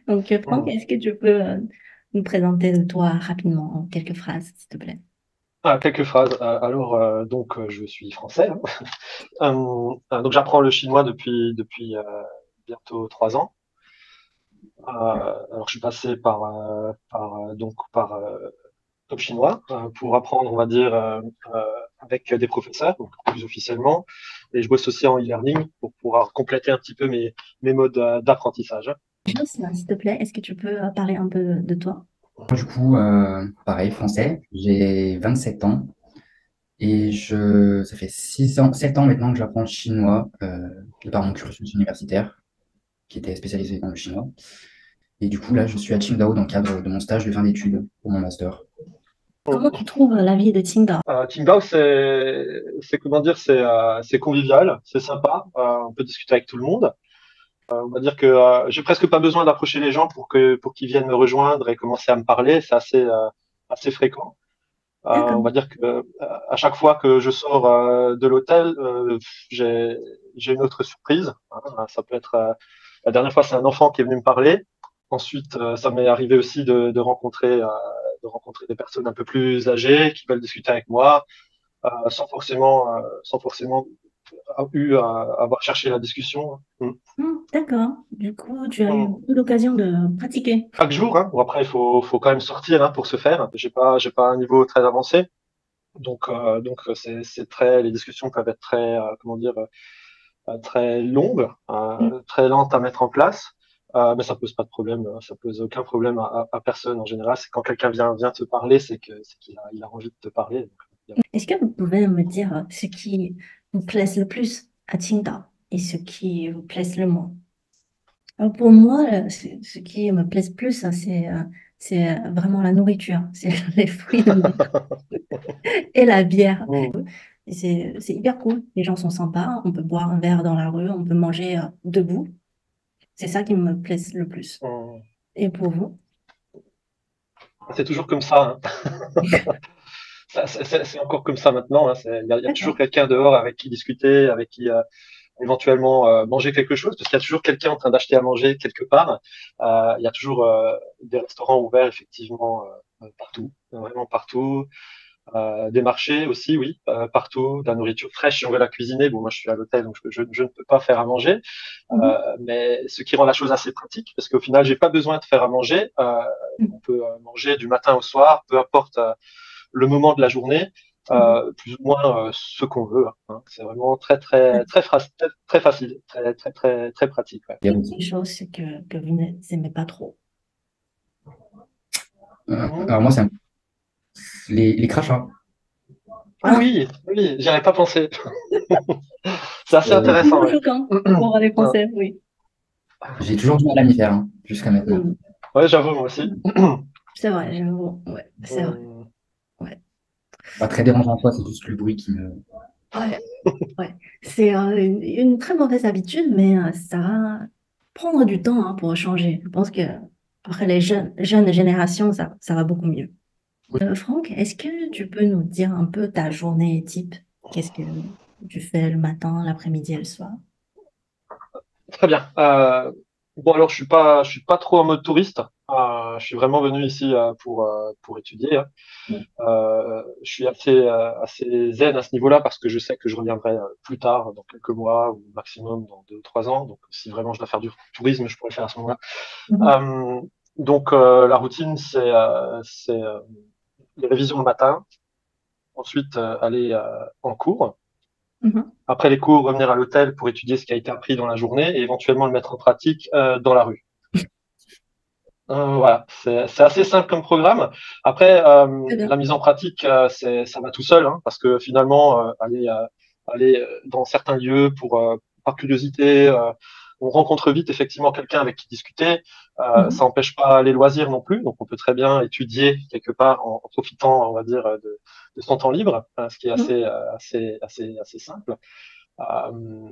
Donc, Franck, est-ce que tu peux nous présenter de toi rapidement en quelques phrases, s'il te plaît? Quelques phrases. Je suis français, hein. Donc, j'apprends le chinois depuis bientôt 3 ans. Alors, je suis passé par Top Chinois pour apprendre, on va dire, avec des professeurs, donc plus officiellement. Et je bosse aussi en e-learning pour pouvoir compléter un petit peu mes modes d'apprentissage. Joss, s'il te plaît, est-ce que tu peux parler un peu de toi? Du coup, pareil, français, j'ai 27 ans et ça fait 6 ans, 7 ans maintenant que j'apprends le chinois de par mon cursus universitaire qui était spécialisé dans le chinois. Et du coup, là, je suis à Qingdao dans le cadre de mon stage de fin d'études pour mon master. Comment tu trouves la vie de Qingdao? Qingdao, c'est comment dire, c'est convivial, c'est sympa. On peut discuter avec tout le monde. On va dire que j'ai presque pas besoin d'approcher les gens pour qu'ils viennent me rejoindre et commencer à me parler. C'est assez fréquent. On D'accord. va dire que à chaque fois que je sors de l'hôtel, j'ai j'ai une autre surprise, hein. Ça peut être la dernière fois, c'est un enfant qui est venu me parler. Ensuite, ça m'est arrivé aussi de rencontrer des personnes un peu plus âgées qui veulent discuter avec moi, sans forcément avoir cherché la discussion. D'accord. Du coup, tu as eu Mm. beaucoup d'occasions de pratiquer. Chaque jour, hein. Bon, après, faut quand même sortir, hein, pour se faire. J'ai pas un niveau très avancé, les discussions peuvent être très, comment dire, très longues, très lentes à mettre en place. Mais ça pose pas de problème, ça pose aucun problème à personne en général. C'est quand quelqu'un vient te parler, c'est qu'il a, il a envie de te parler. Est-ce que vous pouvez me dire ce qui vous plaise le plus à Qingdao et ce qui vous plaise le moins? Alors pour moi, ce qui me plaise plus, hein, c'est vraiment la nourriture, c'est les fruits de mer et la bière. Mm. Et c'est hyper cool. Les gens sont sympas, on peut boire un verre dans la rue, on peut manger debout. C'est ça qui me plaise le plus. Mm. Et pour vous? C'est toujours comme ça, hein. C'est encore comme ça maintenant, hein. Il y a toujours D'accord. quelqu'un dehors avec qui discuter, avec qui éventuellement manger quelque chose, parce qu'il y a toujours quelqu'un en train d'acheter à manger quelque part. Il y a toujours des restaurants ouverts effectivement partout, vraiment partout. Des marchés aussi, oui, partout. De la nourriture fraîche si on veut la cuisiner. Bon, moi je suis à l'hôtel, donc je ne peux pas faire à manger. Mhm. Mais ce qui rend la chose assez pratique, parce qu'au final, j'ai pas besoin de faire à manger. On peut manger du matin au soir, peu importe le moment de la journée, Mhm. plus ou moins ce qu'on veut, hein. C'est vraiment très facile, très pratique. Ouais. Il y a Une chose c'est que vous n'aimez pas trop. Mhm. alors moi, c'est les crachats. Ah oui, oui, j'y avais pas pensé. C'est assez Euh, C'est intéressant, toujours ouais. choquant pour les Français, oui. j'ai toujours du mal à m'y faire hein, jusqu'à maintenant. Mhm. Ouais, j'avoue, moi aussi. C'est vrai, j'avoue. Ouais, c'est vrai. Hum, Ouais. Pas très dérangeant en soi, c'est juste le bruit qui me. Ouais, ouais. C'est une très mauvaise habitude, mais ça va prendre du temps hein, pour changer. Je pense que après les jeunes générations, ça va beaucoup mieux. Franck, est-ce que tu peux nous dire un peu ta journée type? Qu'est-ce que tu fais le matin, l'après-midi et le soir? Très bien. Bon, alors je suis pas trop en mode touriste. Je suis vraiment venu ici pour étudier, hein. Je suis assez zen à ce niveau-là parce que je sais que je reviendrai plus tard, dans quelques mois ou maximum dans 2 ou 3 ans. Donc, si vraiment je dois faire du tourisme, je pourrais le faire à ce moment-là. Mhm. La routine, c'est les révisions le matin, ensuite aller en cours. Mhm. Après les cours, revenir à l'hôtel pour étudier ce qui a été appris dans la journée et éventuellement le mettre en pratique dans la rue. Voilà, c'est assez simple comme programme. Après, Très bien. la mise en pratique, ça va tout seul, hein, parce que finalement, aller dans certains lieux par curiosité, on rencontre vite effectivement quelqu'un avec qui discuter. Mhm. Ça n'empêche pas les loisirs non plus, donc on peut très bien étudier quelque part en profitant, on va dire, de son temps libre, hein, ce qui est Mhm. assez simple. Euh,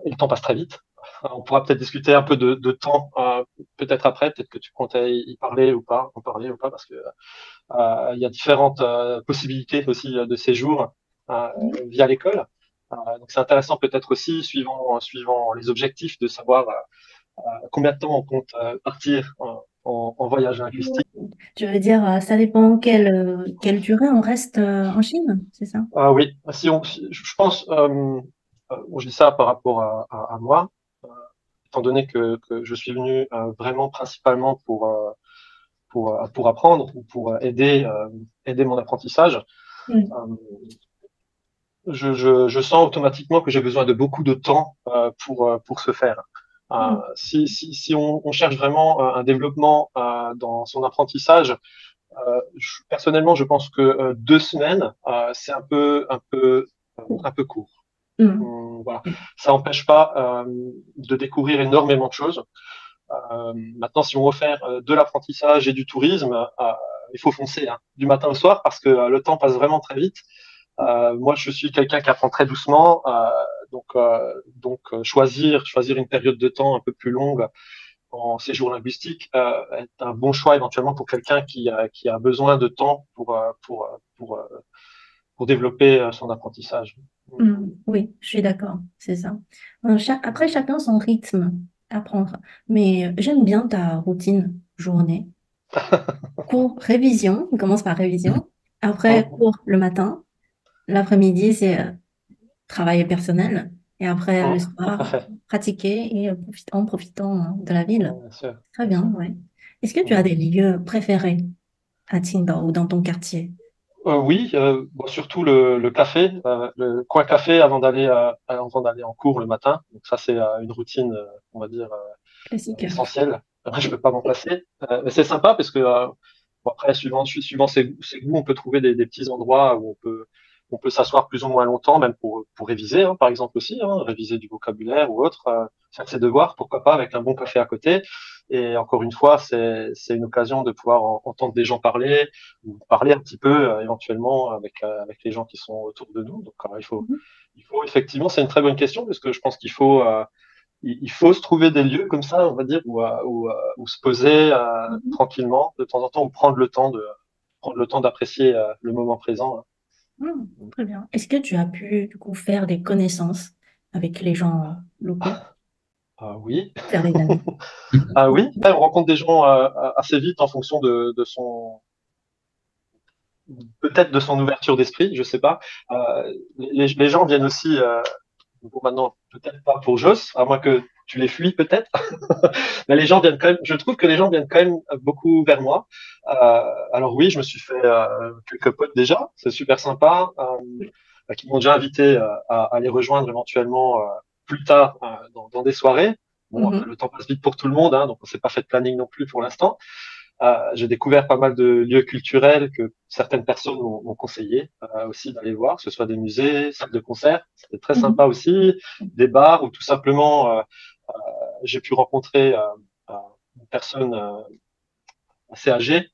et le temps passe très vite. On pourra peut-être discuter un peu de temps, peut-être après, peut-être que tu comptais y parler ou pas, en parler ou pas, parce que il y a différentes possibilités aussi de séjour via l'école. Donc c'est intéressant peut-être aussi, suivant les objectifs, de savoir Combien de temps on compte partir en voyage linguistique? Tu veux dire, ça dépend quelle durée on reste en Chine, c'est ça? Ah oui, je pense, bon, je dis ça par rapport à moi, euh, étant donné que je suis venu vraiment principalement pour apprendre ou pour aider mon apprentissage. Mm. Euh, je sens automatiquement que j'ai besoin de beaucoup de temps pour ce faire. Mm. Si on cherche vraiment un développement dans son apprentissage, personnellement, je pense que 2 semaines, c'est un peu court. Mm. Voilà. Ça n'empêche pas de découvrir énormément de choses. Maintenant, si on veut faire de l'apprentissage et du tourisme, il faut foncer hein, du matin au soir parce que le temps passe vraiment très vite. Moi, je suis quelqu'un qui apprend très doucement, donc choisir une période de temps un peu plus longue en séjour linguistique est un bon choix éventuellement pour quelqu'un qui a besoin de temps pour développer son apprentissage. Oui, je suis d'accord, c'est ça. Après, chacun son rythme à prendre. Mais j'aime bien ta routine journée. Cours, révision, on commence par révision. Après, Hum, cours le matin. L'après-midi, c'est travail personnel. Et après, le soir, Parfait. pratiquer et en profitant hein, de la ville. Bien sûr, Très bien bien, sûr. ouais. Est-ce que tu as Hum. des lieux préférés à Qingdao ou dans ton quartier? Oui, bon, surtout le café, le coin café avant d'aller en cours le matin. Donc ça, c'est une routine, on va dire, Classique. essentielle. Après, je peux pas m'en passer. Mais c'est sympa parce que bon, après, suivant ses goûts, on peut trouver des petits endroits où on peut s'asseoir plus ou moins longtemps, même pour réviser, hein, par exemple aussi, hein, réviser du vocabulaire ou autre, faire ses devoirs, pourquoi pas, avec un bon café à côté. Et encore une fois, c'est une occasion de pouvoir entendre des gens parler ou parler un petit peu éventuellement avec les gens qui sont autour de nous. Donc, Mhm. il faut effectivement, c'est une très bonne question parce que je pense qu'il faut il faut se trouver des lieux comme ça, on va dire, où se poser Mhm. tranquillement de temps en temps, ou prendre le temps d'apprécier le moment présent. Hein. Très bien. Est-ce que tu as pu, du coup, faire des connaissances avec les gens locaux, Ah oui, faire des amis? ah oui, on rencontre des gens assez vite en fonction de son peut-être de son ouverture d'esprit, je sais pas. Les gens viennent aussi, bon maintenant peut-être pas pour Joss, à moins que tu les fuis peut-être. Mais les gens viennent quand même, je trouve que les gens viennent quand même beaucoup vers moi. Alors oui, je me suis fait quelques potes déjà, c'est super sympa, qui m'ont déjà invité à les rejoindre éventuellement plus tard dans des soirées. Bon, Mhm. le temps passe vite pour tout le monde, hein, donc on s'est pas fait de planning non plus pour l'instant. J'ai découvert pas mal de lieux culturels que certaines personnes m'ont conseillé aussi d'aller voir, que ce soit des musées, salles de concert, c'était très Mhm. sympa aussi, des bars ou tout simplement j'ai pu rencontrer euh, une personne assez âgée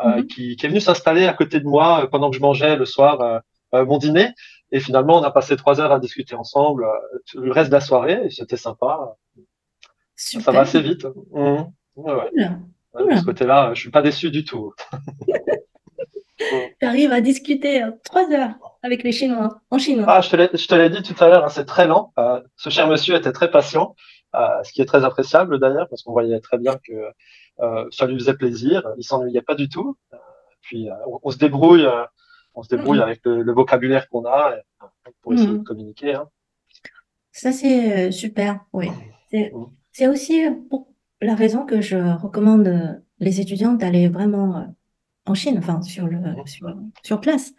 Mhm. qui est venue s'installer à côté de moi pendant que je mangeais le soir mon dîner. Et finalement, on a passé 3 heures à discuter ensemble le reste de la soirée et c'était sympa. Ça va Super, assez vite. Ouais, ouais. cool, Ouais, de ce cool. côté-là, je suis pas déçu du tout. Mhm. Tu arrives à discuter 3 heures avec les Chinois, en chinois. Ah, je te l'ai dit tout à l'heure, hein, c'est très lent. Ce cher monsieur était très patient, ce qui est très appréciable d'ailleurs, parce qu'on voyait très bien que ça lui faisait plaisir. Il s'ennuyait pas du tout. Puis on se débrouille Mhm. avec le vocabulaire qu'on a pour essayer de Mhm. communiquer. Hein. Ça, c'est super, oui. Mhm. C'est aussi pour la raison que je recommande les étudiants d'aller vraiment en Chine, enfin, sur place.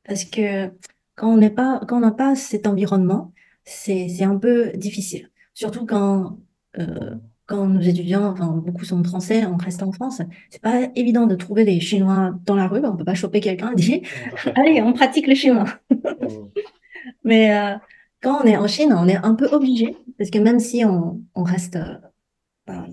Parce que quand on n'a pas cet environnement, c'est un peu difficile. Surtout euh, Mhm. quand nos étudiants, enfin, beaucoup sont français, on reste en France. C'est pas évident de trouver des Chinois dans la rue. On peut pas choper quelqu'un et dire, Tout à fait. allez, on pratique le chinois. Mhm. Mais quand on est en Chine, on est un peu obligé. Parce que même si on reste ben,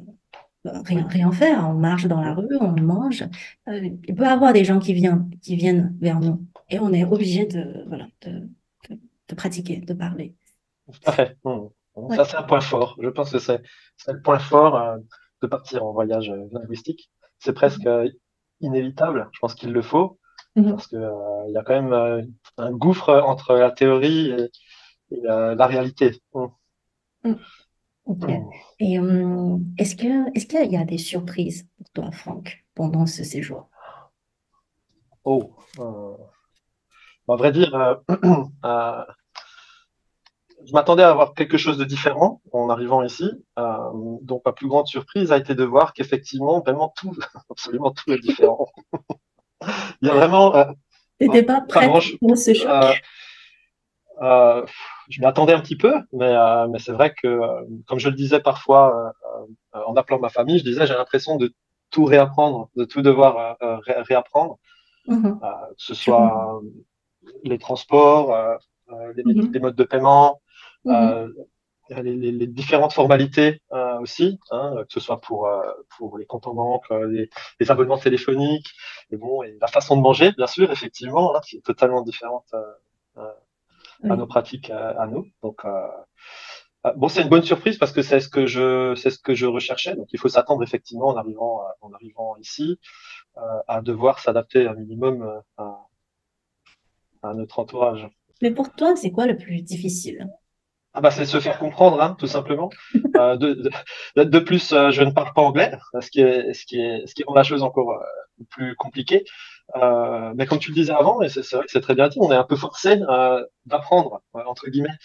Oui. rien faire, on marche dans la Mhm. rue, on mange, il peut y avoir des gens qui viennent vers nous. Et on est obligé voilà, de pratiquer, de parler. Tout à fait. Mhm. Donc Ouais. ça, c'est un point fort. Je pense que c'est le point fort de partir en voyage linguistique. C'est presque inévitable. Je pense qu'il le faut Mhm. parce que il y a quand même un gouffre entre la théorie et la réalité. Mhm. Mhm. Ok. Et est-ce qu'il y a des surprises pour toi, Franck, pendant ce séjour? Oh, à vrai dire, euh, je m'attendais à avoir quelque chose de différent en arrivant ici. Donc, ma plus grande surprise a été de voir qu'effectivement, vraiment tout, absolument tout est différent. Il y a vraiment T'étais pas pas prête grand pour ce euh, choc? euh, je m'y attendais un petit peu, mais c'est vrai que, comme je le disais parfois en appelant ma famille, je disais j'ai l'impression de tout réapprendre, de tout devoir réapprendre, Mhm. que ce Je comprends. soit les transports, les Mhm. modes de paiement, Mhm. euh, les différentes formalités aussi, hein, que ce soit pour les comptes en banque, les abonnements téléphoniques, et bon, et la façon de manger, bien sûr, effectivement, hein, qui est totalement différente euh, à nos Oui. pratiques à nous. Donc, bon, c'est une bonne surprise parce que c'est ce que je recherchais. Donc, il faut s'attendre effectivement en arrivant ici à devoir s'adapter un minimum à notre entourage. Mais pour toi, c'est quoi le plus difficile? Ah bah, c'est se faire comprendre, hein, tout simplement. De plus, je ne parle pas anglais, ce qui rend la chose encore plus compliquée. Mais comme tu le disais avant, et c'est vrai que c'est très bien dit, on est un peu forcé d'apprendre, entre guillemets.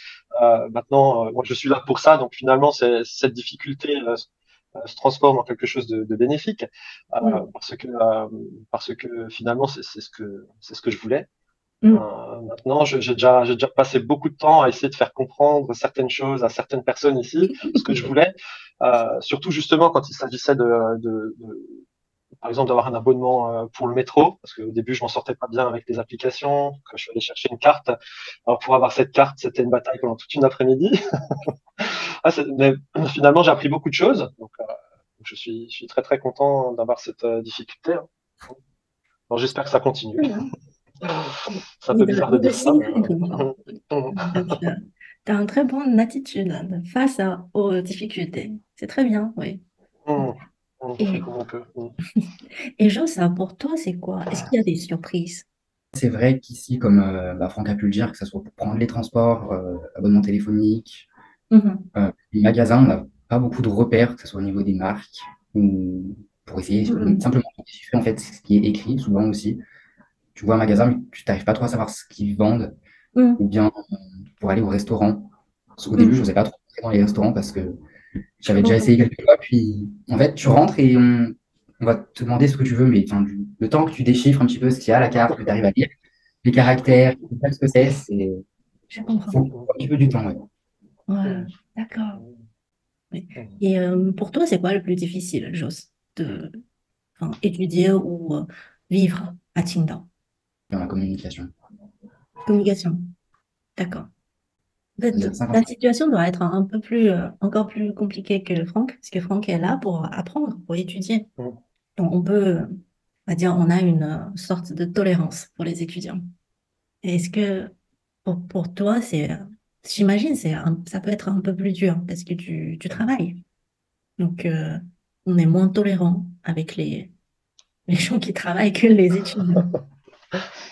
Maintenant, moi, je suis là pour ça, donc finalement, cette difficulté se transforme en quelque chose de bénéfique, Mm. parce que finalement, c'est ce que je voulais. Mm. Maintenant, j'ai déjà passé beaucoup de temps à essayer de faire comprendre certaines choses à certaines personnes ici, ce que je voulais, surtout justement quand il s'agissait par exemple, d'avoir un abonnement pour le métro, parce qu'au début, je m'en sortais pas bien avec les applications, que je suis allé chercher une carte. Alors, pour avoir cette carte, c'était une bataille pendant toute une après-midi. Mais finalement, j'ai appris beaucoup de choses, donc je suis très très content d'avoir cette difficulté, hein. Alors, j'espère que ça continue. C'est un peu bizarre de Il de dire ça, signes mais Donc, tu as une très bonne attitude face aux difficultés. C'est très bien, oui. on fait Et, comme on peut. et Jo, ça, pour toi, c'est quoi? Est-ce qu'il y a des surprises? C'est vrai qu'ici, comme Franck a pu le dire, que ce soit pour prendre les transports, abonnement téléphonique, Mhm. les magasins, on n'a pas beaucoup de repères, que ce soit au niveau des marques ou pour essayer Mhm. simplement de déchiffrer en fait ce qui est écrit, souvent aussi. Tu vois un magasin, mais tu n'arrives pas trop à savoir ce qu'ils vendent, Mhm. ou bien pour aller au restaurant. Au début, je Mhm. n'osais pas trop rentrer dans les restaurants parce que Je j'avais déjà comprends. essayé quelques fois. Puis, en fait, tu rentres et on va te demander ce que tu veux, mais enfin, le temps que tu déchiffres un petit peu ce qu'il y a à la carte, que tu arrives à lire, les caractères, tu sais ce que c'est, Je comprends. faut un petit peu du temps. Ouais. Ouais, d'accord. Oui. Et pour toi, c'est quoi le plus difficile, Jos, de étudier ou vivre à Qingdao? Dans la communication. Communication. D'accord. En fait, C'est-à-dire la 50. situation doit être un peu plus, encore plus compliquée que Franck, parce que Franck est là pour apprendre, pour étudier. Donc, on peut, on va dire, on a une sorte de tolérance pour les étudiants. Et est-ce que pour toi, j'imagine, ça peut être un peu plus dur parce que tu travailles. Donc, on est moins tolérant avec les gens qui travaillent que les étudiants.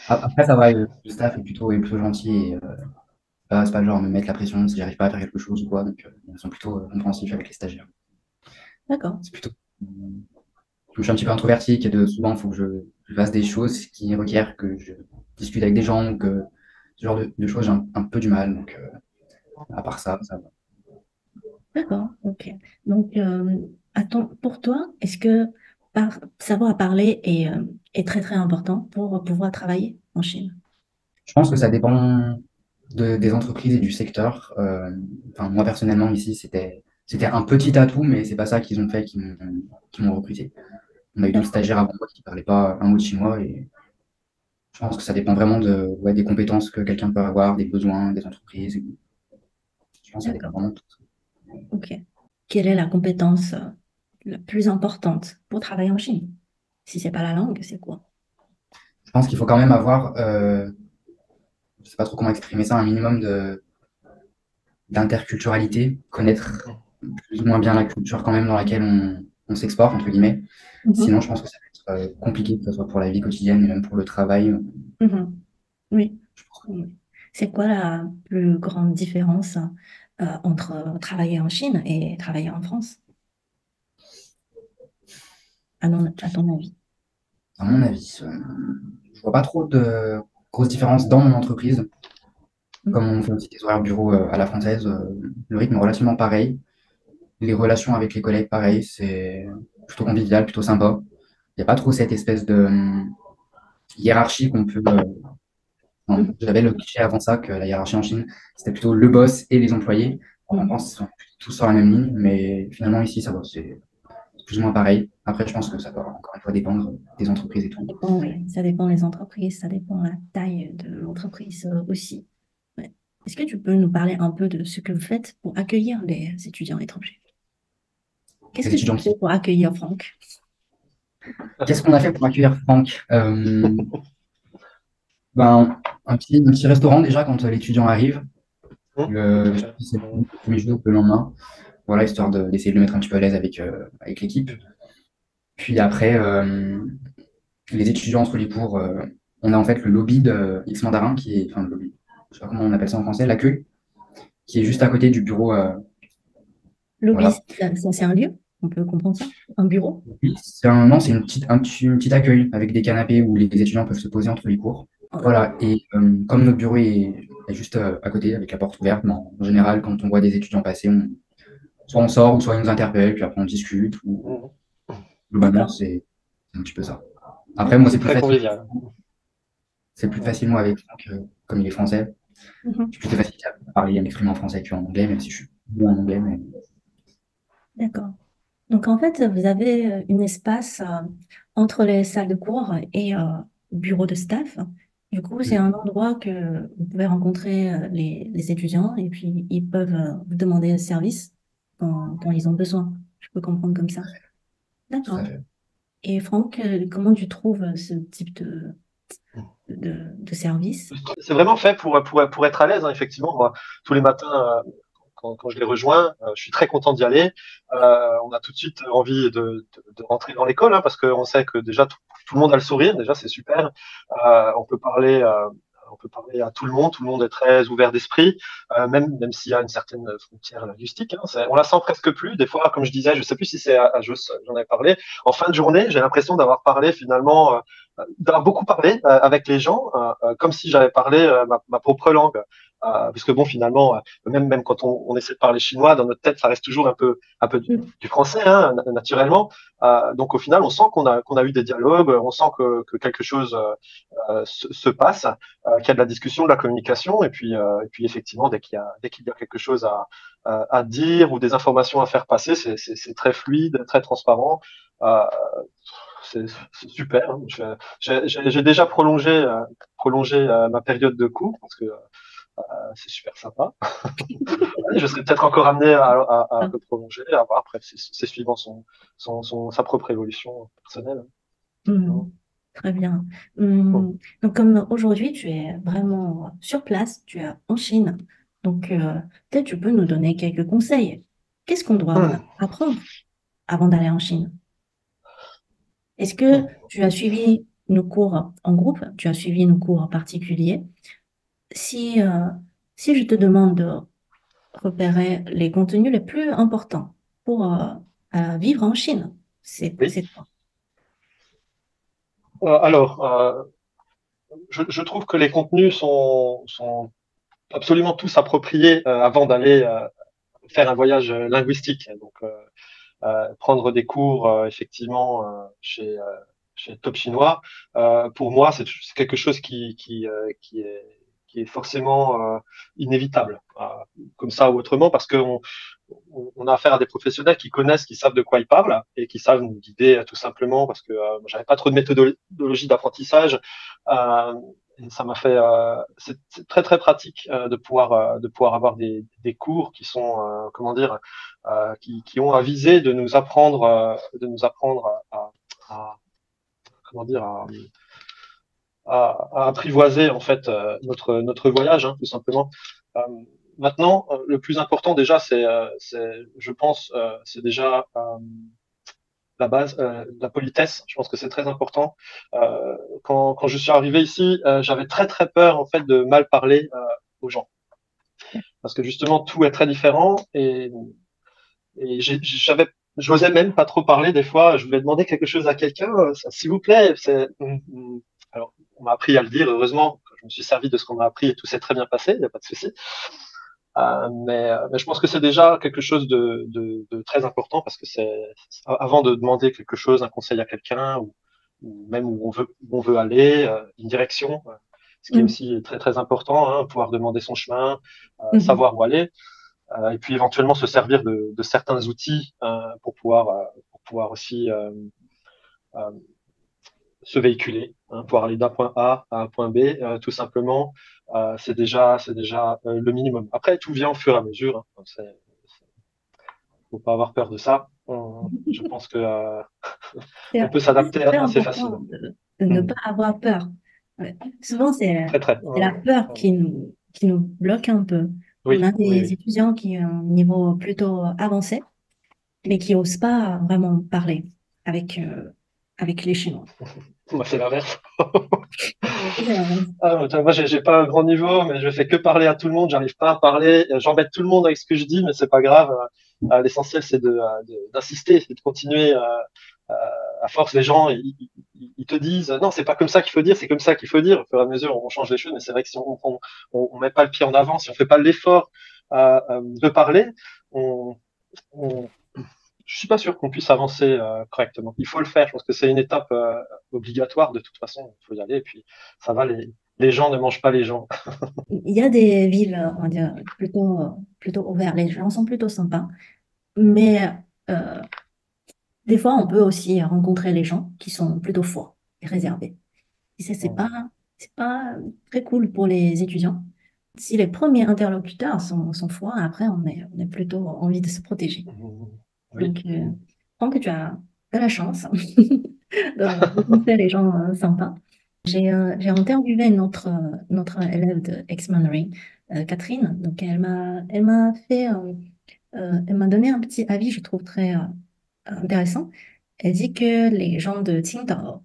Après, ça va, le staff est plutôt gentil et c'est pas le genre à me mettre la pression si j'arrive pas à faire quelque chose ou quoi. Donc, ils sont plutôt compréhensifs avec les stagiaires. D'accord, C'est plutôt. Je suis un petit peu introverti, souvent, il faut que je fasse des choses qui requièrent que je discute avec des gens, ou que ce genre de choses, j'ai un peu du mal. Donc, à part ça, ça va. d'accord, ok. Donc, attends, pour toi, est-ce que savoir parler est très très important pour pouvoir travailler en Chine? Je pense que ça dépend des entreprises et du secteur. Enfin, moi, personnellement, ici, c'était un petit atout, mais c'est pas ça qu'ils ont fait, qui m'ont recruté. On a eu d'autres D'accord, stagiaires avant moi qui parlaient pas un mot de chinois et je pense que ça dépend vraiment ouais, des compétences que quelqu'un peut avoir, des besoins des entreprises. Je pense que ça dépend d'accord, vraiment de tout. ok. Quelle est la compétence la plus importante pour travailler en Chine? Si c'est pas la langue, c'est quoi? Je pense qu'il faut quand même avoir, je sais pas trop comment exprimer ça, un minimum d'interculturalité, connaître plus ou moins bien la culture quand même dans laquelle on s'exporte, entre guillemets. Sinon, Mhm, je pense que ça va être compliqué, que ce soit pour la vie quotidienne et même pour le travail. mhm. Oui. Je pense Oui. C'est quoi la plus grande différence entre travailler en Chine et travailler en France, à ton avis? À mon avis, je vois pas trop de grosses différences dans mon entreprise. Comme Mm. on fait aussi des horaires bureau à la française, le rythme est relativement pareil. Les relations avec les collègues, pareil, c'est plutôt convivial, plutôt sympa. Il n'y a pas trop cette espèce de hiérarchie qu'on peut. Enfin, Mhm. j'avais le cliché avant ça que la hiérarchie en Chine, c'était plutôt le boss et les employés. En Mhm. France, ils sont tous sur la même ligne, mais finalement ici, ça va, c'est plus ou moins pareil. Après, je pense que ça va encore une fois dépendre des entreprises et Ça tout. dépend, oui, ça dépend des entreprises, ça dépend la taille de l'entreprise aussi. Ouais. Est-ce que tu peux nous parler un peu de ce que vous faites pour accueillir les étudiants étrangers? Qu'est-ce Les que tu étudiants fais qui. pour accueillir Franck? Qu'est-ce qu'on a fait pour accueillir Franck? Ben, un petit restaurant déjà quand l'étudiant arrive. Le, Ok. c'est le premier jour, le lendemain. Voilà, histoire d'essayer de le mettre un petit peu à l'aise avec l'équipe. Puis après, les étudiants entre les cours, on a en fait le lobby de X Mandarin qui est, enfin le lobby, je sais pas comment on appelle ça en français, l'accueil, qui est juste à côté du bureau. Lobby, Voilà. c'est un lieu? On peut comprendre ça? Un bureau? Oui, non, c'est une petite accueil avec des canapés où les étudiants peuvent se poser entre les cours. Oh, Voilà. Et comme notre bureau est juste à côté avec la porte ouverte, ben, en général, quand on voit des étudiants passer, soit on sort ou soit ils nous interpellent, puis après on discute. Ou, Mhm. globalement, d'accord. c'est un petit peu ça. Après, moi, C'est très convivial. c'est plus facile moi avec Franck, comme il est français. Mhm. C'est plus facile à parler, à m'exprimer en français qu'en anglais, même si je suis bon en anglais. Mais D'accord. Donc, en fait, vous avez un espace entre les salles de cours et le bureau de staff. Du coup, c'est Mm. un endroit que vous pouvez rencontrer les étudiants et puis ils peuvent vous demander un service quand ils ont besoin. Je peux comprendre comme ça. Tout à D'accord. fait. Et Franck, comment tu trouves ce type de service? C'est vraiment fait pour être à l'aise, hein, effectivement. Moi, tous les matins, quand je les rejoins, je suis très content d'y aller. On a tout de suite envie de rentrer dans l'école, hein, parce qu'on sait que déjà tout le monde a le sourire, déjà c'est super. On peut parler, on peut parler à tout le monde est très ouvert d'esprit, même s'il y a une certaine frontière linguistique. Hein, on la sent presque plus. Des fois, comme je disais, je sais plus si c'est à Jos, j'en avais parlé. En fin de journée, j'ai l'impression d'avoir parlé finalement, d'avoir beaucoup parlé avec les gens, comme si j'avais parlé ma propre langue. Parce que bon, finalement, même quand on essaie de parler chinois, dans notre tête, ça reste toujours un peu Mm. du français, hein, naturellement. Donc au final, on sent qu'on a eu des dialogues, on sent que quelque chose se passe, qu'il y a de la discussion, de la communication, et puis effectivement, dès qu'il y a quelque chose à dire ou des informations à faire passer, c'est très fluide, très transparent. Euh, c'est super. Hein. J'ai déjà prolongé ma période de cours parce que c'est super sympa. Je serais peut-être encore amené à le prolonger, à voir. Après, c'est suivant sa propre évolution personnelle. Mm. Hein. Très bien. Hum. Donc, comme aujourd'hui, tu es vraiment sur place, tu es en Chine, donc peut-être tu peux nous donner quelques conseils. Qu'est-ce qu'on doit Hum. apprendre avant d'aller en Chine? Est-ce que Hum. tu as suivi nos cours en groupe? Tu as suivi nos cours en particulier? Si, si je te demande de repérer les contenus les plus importants pour vivre en Chine, Oui. c'est quoi? Alors, je trouve que les contenus sont absolument tous appropriés avant d'aller faire un voyage linguistique. Donc, prendre des cours effectivement chez Top Chinois, pour moi, c'est quelque chose qui est forcément inévitable, comme ça ou autrement, parce qu'on on a affaire à des professionnels qui connaissent, qui savent de quoi ils parlent et qui savent nous guider tout simplement, parce que j'avais pas trop de méthodologie d'apprentissage. Euh, et ça m'a fait, c'est très très pratique de pouvoir avoir des cours qui sont, comment dire, qui ont à viser de nous apprendre comment dire, à apprivoiser en fait notre voyage, hein, tout simplement. Euh, Maintenant, le plus important déjà, je pense, c'est déjà la base, la politesse. Je pense que c'est très important. Quand je suis arrivé ici, j'avais très très peur en fait de mal parler aux gens. parce que justement tout est très différent et j'osais même pas trop parler des fois. Je voulais demander quelque chose à quelqu'un, s'il vous plaît. Alors, on m'a appris à le dire, heureusement. Je me suis servi de ce qu'on m'a appris et tout s'est très bien passé, il n'y a pas de souci. Mais je pense que c'est déjà quelque chose de très important parce que avant de demander quelque chose, un conseil à quelqu'un ou même où on veut aller, une direction, ce qui est Mm. aussi très très important, hein, pouvoir demander son chemin, Mhm. savoir où aller, et puis éventuellement se servir de certains outils pour pouvoir aussi euh, se véhiculer, hein, pour aller d'un point A à un point B, tout simplement. C'est déjà le minimum. Après, tout vient au fur et à mesure. Hein. Faut pas avoir peur de ça. Je pense que C'est on peut c'est s'adapter très assez important facilement. de ne Hmm. pas avoir peur. Ouais. Souvent, Très très. c'est la peur qui nous bloque un peu. On Oui, a oui, des oui. étudiants qui ont un niveau plutôt avancé, mais qui n'osent pas vraiment parler avec les Chinois. Moi, c'est l'inverse. C'est vrai. Moi, j'ai pas un grand niveau, mais je fais que parler à tout le monde. J'arrive pas à parler. J'embête tout le monde avec ce que je dis, mais c'est pas grave. L'essentiel, c'est d'insister, c'est de continuer. Euh, à force, les gens, ils te disent, non, c'est pas comme ça qu'il faut dire, c'est comme ça qu'il faut dire. Au fur et à mesure, on change les choses, mais c'est vrai que si on met pas le pied en avant, si on fait pas l'effort de parler, on, on, je suis pas sûr qu'on puisse avancer correctement. Il faut le faire. Je pense que c'est une étape obligatoire de toute façon. Il faut y aller. Et puis ça va. Les gens ne mangent pas les gens. Il y a des villes, on va dire, plutôt ouvertes. Les gens sont plutôt sympas. Mais euh, des fois, on peut aussi rencontrer les gens qui sont plutôt forts et réservés. Et ça, c'est pas très cool pour les étudiants. Si les premiers interlocuteurs sont forts, après, on est plutôt envie de se protéger. Oui. Donc, je pense que tu as de la chance de rencontrer les gens sympas. J'ai interviewé notre élève de ex-Mandarin, Catherine. Donc, elle m'a donné un petit avis, je trouve très intéressant. Elle dit que les gens de Qingdao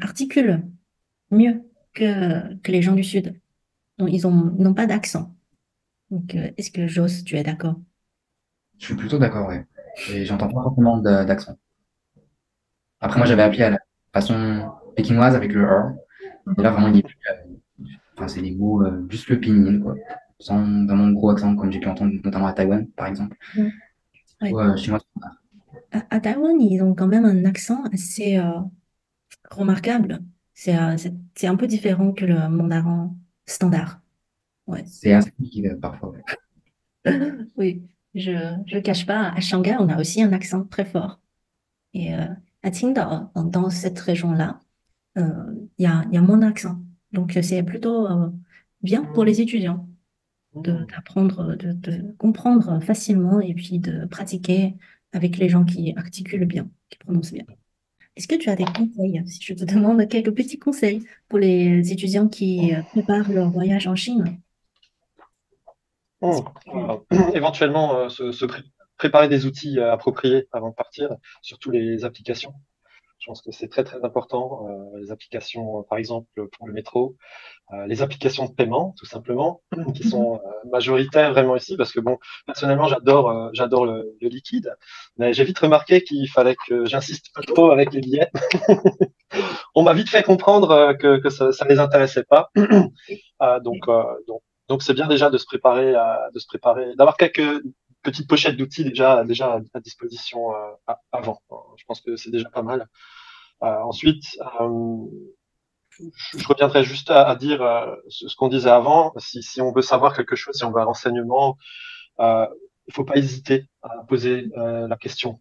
articulent mieux que les gens du Sud. Donc, ils n'ont pas d'accent. Donc, est-ce que Joss, tu es d'accord? Je suis plutôt d'accord, ouais. Et j'entends pas forcément d'accent. Après, moi, j'avais appris à la façon pékinoise avec le R. Et là, Mhm. vraiment, enfin, c'est des mots, juste le pinyin, quoi. Sans vraiment gros accent, comme j'ai pu entendre notamment à Taïwan, par exemple. Mhm. Ouais. Chinois. À Taïwan, ils ont quand même un accent assez remarquable. C'est un peu différent que le mandarin standard. Ouais. C'est assez compliqué parfois, ouais. Oui, je ne cache pas, à Shanghai, on a aussi un accent très fort. Et à Qingdao, dans cette région-là, il y a mon accent. Donc, c'est plutôt bien pour les étudiants d'apprendre, de comprendre facilement et puis de pratiquer avec les gens qui articulent bien, qui prononcent bien. Est-ce que tu as des conseils, si je te demande quelques petits conseils pour les étudiants qui préparent leur voyage en Chine? Est-ce Hmm. que tu- Éventuellement, préparer des outils appropriés avant de partir, surtout les applications. Je pense que c'est très très important. Les applications, par exemple, pour le métro, les applications de paiement, tout simplement, qui Mhm. sont majoritaires vraiment ici, parce que bon, personnellement, j'adore le liquide, mais j'ai vite remarqué qu'il fallait que j'insiste pas trop avec les billets. On m'a vite fait comprendre que ça les intéressait pas. Euh, donc, euh, donc, donc c'est bien déjà de se préparer, d'avoir quelques petites pochettes d'outils déjà à disposition avant. Je pense que c'est déjà pas mal. Ensuite, je reviendrai juste à dire ce qu'on disait avant. Si on veut savoir quelque chose, si on veut un renseignement, il faut pas hésiter à poser la question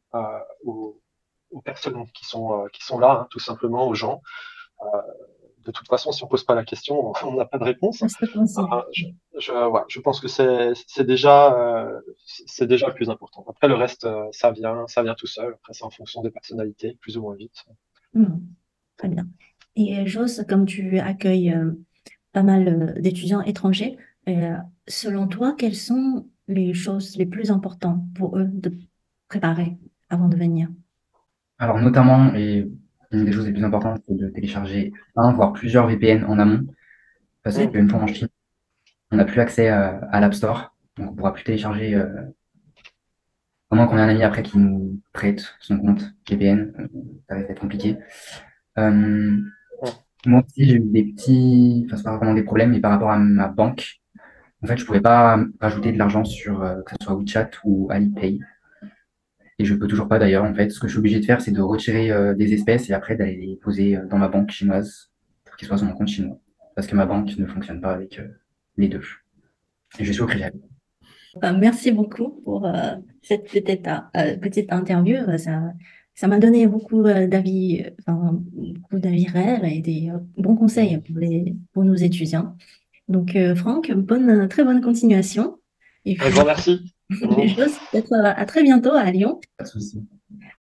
aux personnes qui sont là, hein, tout simplement aux gens. Euh, de toute façon, si on pose pas la question, on n'a pas de réponse. Reste possible. Ouais, je pense que c'est déjà le plus important. Après, le reste, ça vient tout seul. Après, c'est en fonction des personnalités, plus ou moins vite. Mhm. Très bien. Et Jos, comme tu accueilles pas mal d'étudiants étrangers, euh, selon toi, quelles sont les choses les plus importantes pour eux de préparer avant de venir? Alors, notamment, et une des choses les plus importantes, c'est de télécharger un, voire plusieurs VPN en amont. Parce Ouais. qu'une fois en Chine, on n'a plus accès à l'App Store, donc on pourra plus télécharger, à moins qu'on ait un ami après qui nous prête son compte VPN, ça va être compliqué. Euh, Ouais. Moi aussi, j'ai eu des petits, enfin, c'est pas vraiment des problèmes, mais par rapport à ma banque, en fait, je pouvais pas rajouter de l'argent sur, que ce soit WeChat ou Alipay. Et je peux toujours pas d'ailleurs, en fait. Ce que je suis obligé de faire, c'est de retirer des espèces et après d'aller les poser dans ma banque chinoise pour qu'ils soient sur mon compte chinois. Parce que ma banque ne fonctionne pas avec les deux. Et je suis au Crédit Agricole. Merci beaucoup pour cette petite interview. Ça m'a donné beaucoup d'avis, enfin, beaucoup d'avis réels et des bons conseils pour nos étudiants. Donc, Franck, très bonne continuation. Et Un grand puis, merci. Vraiment. j'ose peut-être à très bientôt à Lyon. Pas de souci.